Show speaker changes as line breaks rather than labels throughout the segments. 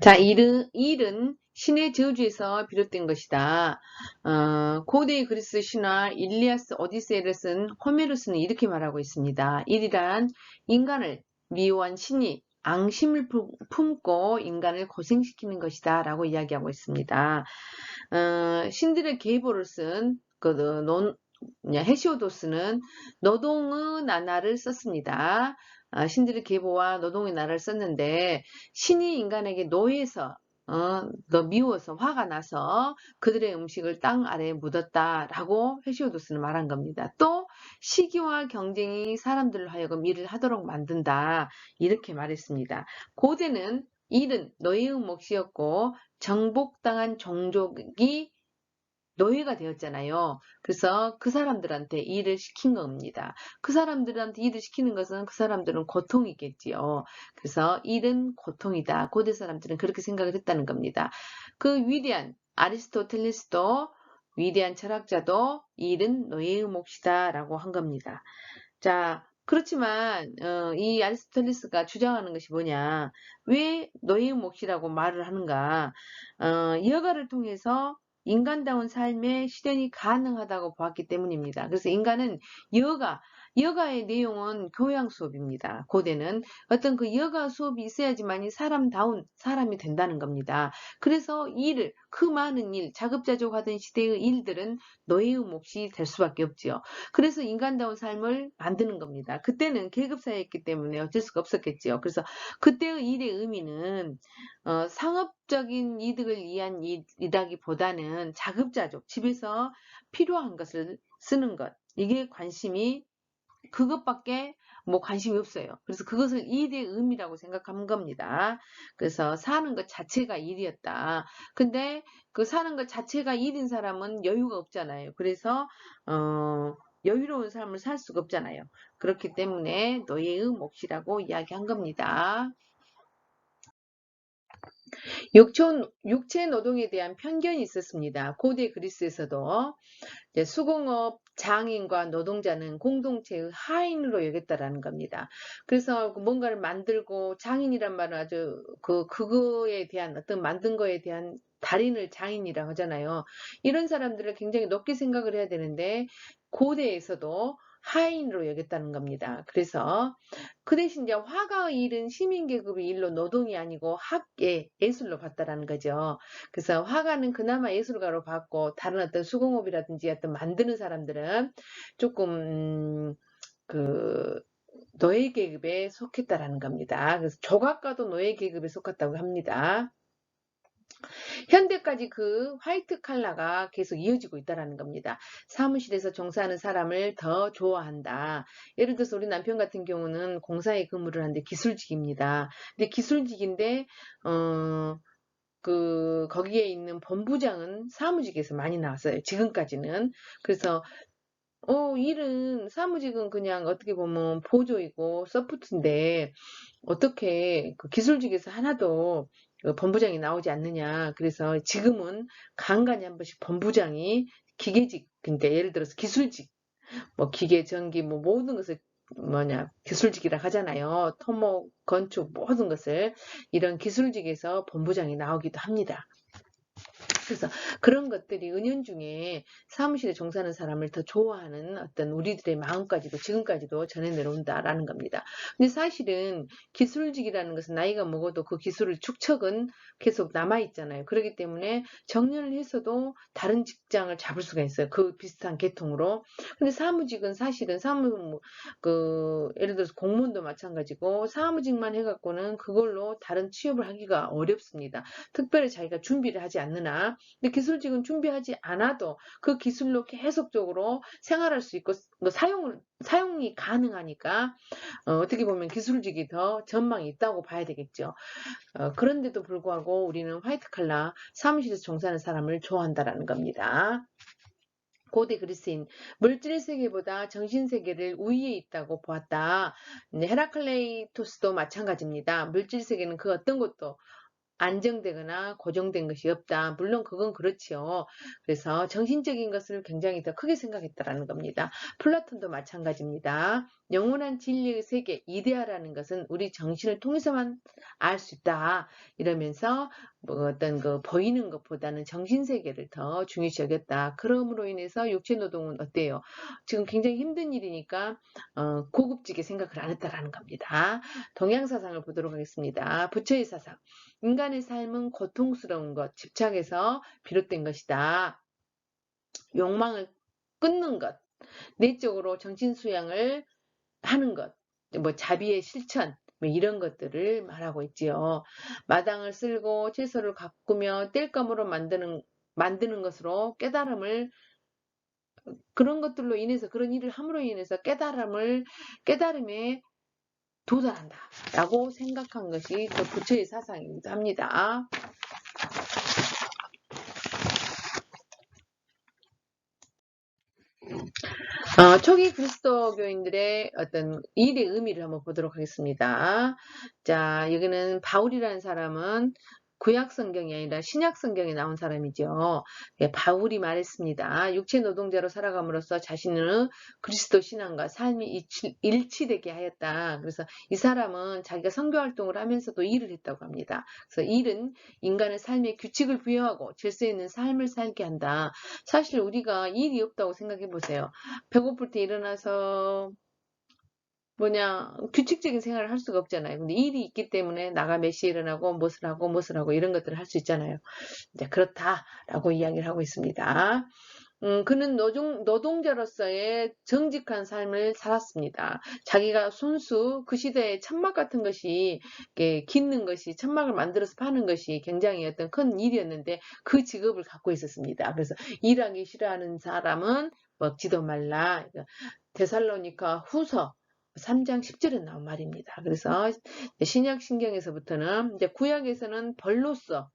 자, 일은 신의 저주에서 비롯된 것이다. 고대 그리스 신화 일리아스 오디세이를 쓴 호메로스는 이렇게 말하고 있습니다. 일이란 인간을 미워한 신이 앙심을 품고 인간을 고생시키는 것이다 라고 이야기하고 있습니다. 신들의 계보를 쓴 헤시오도스는 노동의 나날을 썼습니다. 신들의 계보와 노동의 나라를 썼는데 신이 인간에게 노예해서 너 미워서 화가 나서 그들의 음식을 땅 아래에 묻었다라고 헤시오도스는 말한 겁니다. 또 시기와 경쟁이 사람들을 하여금 일을 하도록 만든다 이렇게 말했습니다. 고대는 일은 노예의 몫이었고 정복당한 종족이 노예가 되었잖아요. 그래서 그 사람들한테 일을 시킨 겁니다. 그 사람들한테 일을 시키는 것은 그 사람들은 고통이겠지요. 그래서 일은 고통이다. 고대 사람들은 그렇게 생각을 했다는 겁니다. 그 위대한 아리스토텔레스도 위대한 철학자도 일은 노예의 몫이다 라고 한 겁니다. 자, 그렇지만 이 아리스토텔레스가 주장하는 것이 뭐냐? 왜 노예의 몫이라고 말을 하는가? 여가를 통해서 인간다운 삶의 실현이 가능하다고 보았기 때문입니다. 그래서 인간은 여가의 내용은 교양 수업입니다. 고대는 어떤 그 여가 수업이 있어야지만이 사람다운 사람이 된다는 겁니다. 그래서 그 많은 일, 자급자족하던 시대의 일들은 노예의 몫이 될 수밖에 없지요. 그래서 인간다운 삶을 만드는 겁니다. 그때는 계급사회였기 때문에 어쩔 수가 없었겠지요. 그래서 그때의 일의 의미는 상업적인 이득을 위한 일이라기보다는 자급자족, 집에서 필요한 것을 쓰는 것. 이게 그것밖에 관심이 없어요. 그래서 그것을 일의 의미라고 생각한 겁니다. 그래서 사는 것 자체가 일이었다. 근데 그 사는 것 자체가 일인 사람은 여유가 없잖아요. 그래서 여유로운 삶을 살 수가 없잖아요. 그렇기 때문에 노예의 몫이라고 이야기한 겁니다. 육체 노동에 대한 편견이 있었습니다. 고대 그리스에서도 수공업 장인과 노동자는 공동체의 하인으로 여겼다라는 겁니다. 그래서 뭔가를 만들고 장인이란 말은 아주 그거에 대한 어떤 만든 거에 대한 달인을 장인이라고 하잖아요. 이런 사람들을 굉장히 높게 생각을 해야 되는데 고대에서도 하인으로 여겼다는 겁니다. 그래서 그 대신 이제 화가의 일은 시민계급의 일로 노동이 아니고 예술로 봤다라는 거죠. 그래서 화가는 그나마 예술가로 봤고 다른 어떤 수공업이라든지 어떤 만드는 사람들은 조금 그 노예 계급에 속했다라는 겁니다. 그래서 조각가도 노예 계급에 속했다고 합니다. 현대까지 그 화이트 칼라가 계속 이어지고 있다는 겁니다. 사무실에서 종사하는 사람을 더 좋아한다. 예를 들어서 우리 남편 같은 경우는 공사에 근무를 하는데 기술직입니다. 근데 기술직인데 거기에 있는 본부장은 사무직에서 많이 나왔어요. 지금까지는. 그래서 일은 사무직은 그냥 어떻게 보면 보조이고 서포트인데 어떻게 그 기술직에서 하나도 그 본부장이 나오지 않느냐. 그래서 지금은 간간히 한 번씩 본부장이 기계직, 그러니까 예를 들어서 기술직, 기계, 전기, 모든 것을 기술직이라 하잖아요. 토목, 건축, 모든 것을 이런 기술직에서 본부장이 나오기도 합니다. 그래서 그런 것들이 은연중에 사무실에 종사하는 사람을 더 좋아하는 어떤 우리들의 마음까지도 지금까지도 전해 내려온다라는 겁니다. 근데 사실은 기술직이라는 것은 나이가 먹어도 그 기술의 축적은 계속 남아있잖아요. 그렇기 때문에 정년을 했어도 다른 직장을 잡을 수가 있어요. 그 비슷한 계통으로. 근데 사무직은 사실은 예를 들어서 공무원도 마찬가지고 사무직만 해갖고는 그걸로 다른 취업을 하기가 어렵습니다. 특별히 자기가 준비를 하지 않는 한. 근데 기술직은 준비하지 않아도 그 기술로 계속적으로 생활할 수 있고 사용이 가능하니까 어떻게 보면 기술직이 더 전망이 있다고 봐야 되겠죠. 그런데도 불구하고 우리는 화이트 칼라 사무실에서 종사하는 사람을 좋아한다라는 겁니다. 고대 그리스인 물질 세계보다 정신 세계를 우위에 있다고 보았다. 헤라클레이토스도 마찬가지입니다. 물질 세계는 그 어떤 것도 안정되거나 고정된 것이 없다. 물론 그건 그렇지요. 그래서 정신적인 것을 굉장히 더 크게 생각했다라는 겁니다. 플라톤도 마찬가지입니다. 영원한 진리의 세계, 이데아라는 것은 우리 정신을 통해서만 알 수 있다. 이러면서 뭐 어떤 그 보이는 것보다는 정신 세계를 더 중요시 여겼다. 그러므로 인해서 육체 노동은 어때요? 지금 굉장히 힘든 일이니까 고급지게 생각을 안 했다라는 겁니다. 동양 사상을 보도록 하겠습니다. 부처의 사상. 인간의 삶은 고통스러운 것, 집착에서 비롯된 것이다. 욕망을 끊는 것, 내적으로 정신 수양을 하는 것, 뭐 자비의 실천, 뭐 이런 것들을 말하고 있지요. 마당을 쓸고 채소를 가꾸며 땔감으로 만드는 것으로 그런 것들로 인해서, 그런 일을 함으로 인해서 깨달음에 도달한다 라고 생각한 것이 그 부처의 사상이기도 합니다. 초기 그리스도교인들의 어떤 일의 의미를 한번 보도록 하겠습니다. 자, 여기는 바울이라는 사람은 구약 성경이 아니라 신약 성경에 나온 사람이죠. 예, 바울이 말했습니다. 육체 노동자로 살아감으로써 자신의 그리스도 신앙과 삶이 일치되게 하였다. 그래서 이 사람은 자기가 선교 활동을 하면서도 일을 했다고 합니다. 그래서 일은 인간의 삶에 규칙을 부여하고 질서 있는 삶을 살게 한다. 사실 우리가 일이 없다고 생각해 보세요. 배고플 때 일어나서 규칙적인 생활을 할 수가 없잖아요. 근데 일이 있기 때문에 나가 몇 시에 일어나고 무엇을 하고 이런 것들을 할 수 있잖아요. 이제 그렇다라고 이야기를 하고 있습니다. 그는 노동자로서의 정직한 삶을 살았습니다. 자기가 손수 그 시대에 천막 같은 것이 깃는 것이, 천막을 만들어서 파는 것이 굉장히 어떤 큰 일이었는데 그 직업을 갖고 있었습니다. 그래서 일하기 싫어하는 사람은 먹지도 말라. 데살로니가 후서 3장 10절에 나온 말입니다. 그래서 신약 신경에서부터는 이제 구약에서는 벌로서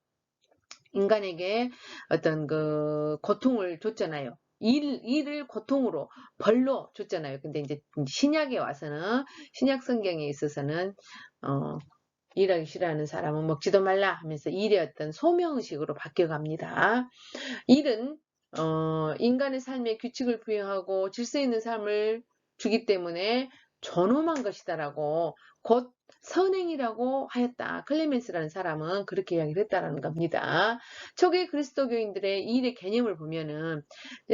인간에게 어떤 그 고통을 줬잖아요. 일을 고통으로 벌로 줬잖아요. 근데 이제 신약에 와서는, 신약 성경에 있어서는 일하기 싫어하는 사람은 먹지도 말라 하면서 일의 어떤 소명의식으로 바뀌어갑니다. 일은 인간의 삶에 규칙을 부여하고 질서 있는 삶을 주기 때문에 존엄한 것이다라고, 곧 선행이라고 하였다. 클레멘스라는 사람은 그렇게 이야기를 했다라는 겁니다. 초기 그리스도교인들의 일의 개념을 보면은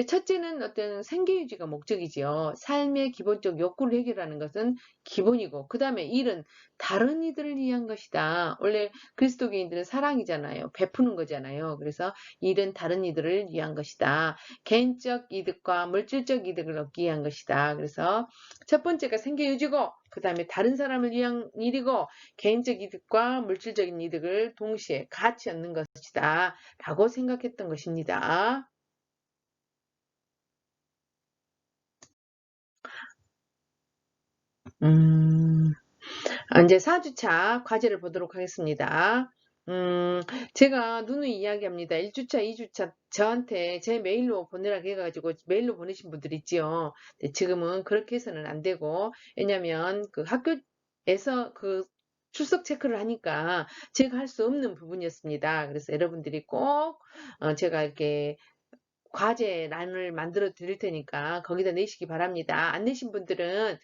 첫째는 어떤 생계유지가 목적이지요. 삶의 기본적 욕구를 해결하는 것은 기본이고, 그 다음에 일은 다른 이들을 위한 것이다. 원래 그리스도교인들은 사랑이잖아요. 베푸는 거잖아요. 그래서 일은 다른 이들을 위한 것이다. 개인적 이득과 물질적 이득을 얻기 위한 것이다. 그래서 첫 번째가 생계유지고, 그 다음에 다른 사람을 위한 일이고, 개인적 이득과 물질적인 이득을 동시에 같이 얻는 것이다 라고 생각했던 것입니다. 이제 4주차 과제를 보도록 하겠습니다. 제가 누누이 이야기합니다. 1주차, 2주차 저한테 제 메일로 보내라고 해가지고 메일로 보내신 분들 있지요. 지금은 그렇게 해서는 안 되고, 왜냐면 그 학교에서 그 출석 체크를 하니까 제가 할 수 없는 부분이었습니다. 그래서 여러분들이 꼭 제가 이렇게 과제란을 만들어 드릴 테니까 거기다 내시기 바랍니다. 안 내신 분들은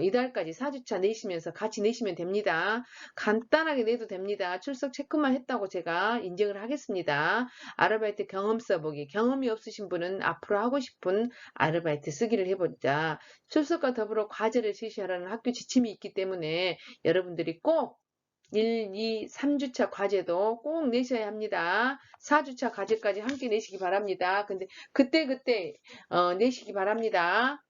이달까지 4주차 내시면서 같이 내시면 됩니다. 간단하게 내도 됩니다. 출석 체크만 했다고 제가 인정을 하겠습니다. 아르바이트 경험 써보기. 경험이 없으신 분은 앞으로 하고 싶은 아르바이트 쓰기를 해보자. 출석과 더불어 과제를 실시하라는 학교 지침이 있기 때문에 여러분들이 꼭 1, 2, 3주차 과제도 꼭 내셔야 합니다. 4주차 과제까지 함께 내시기 바랍니다. 근데 그때 내시기 바랍니다.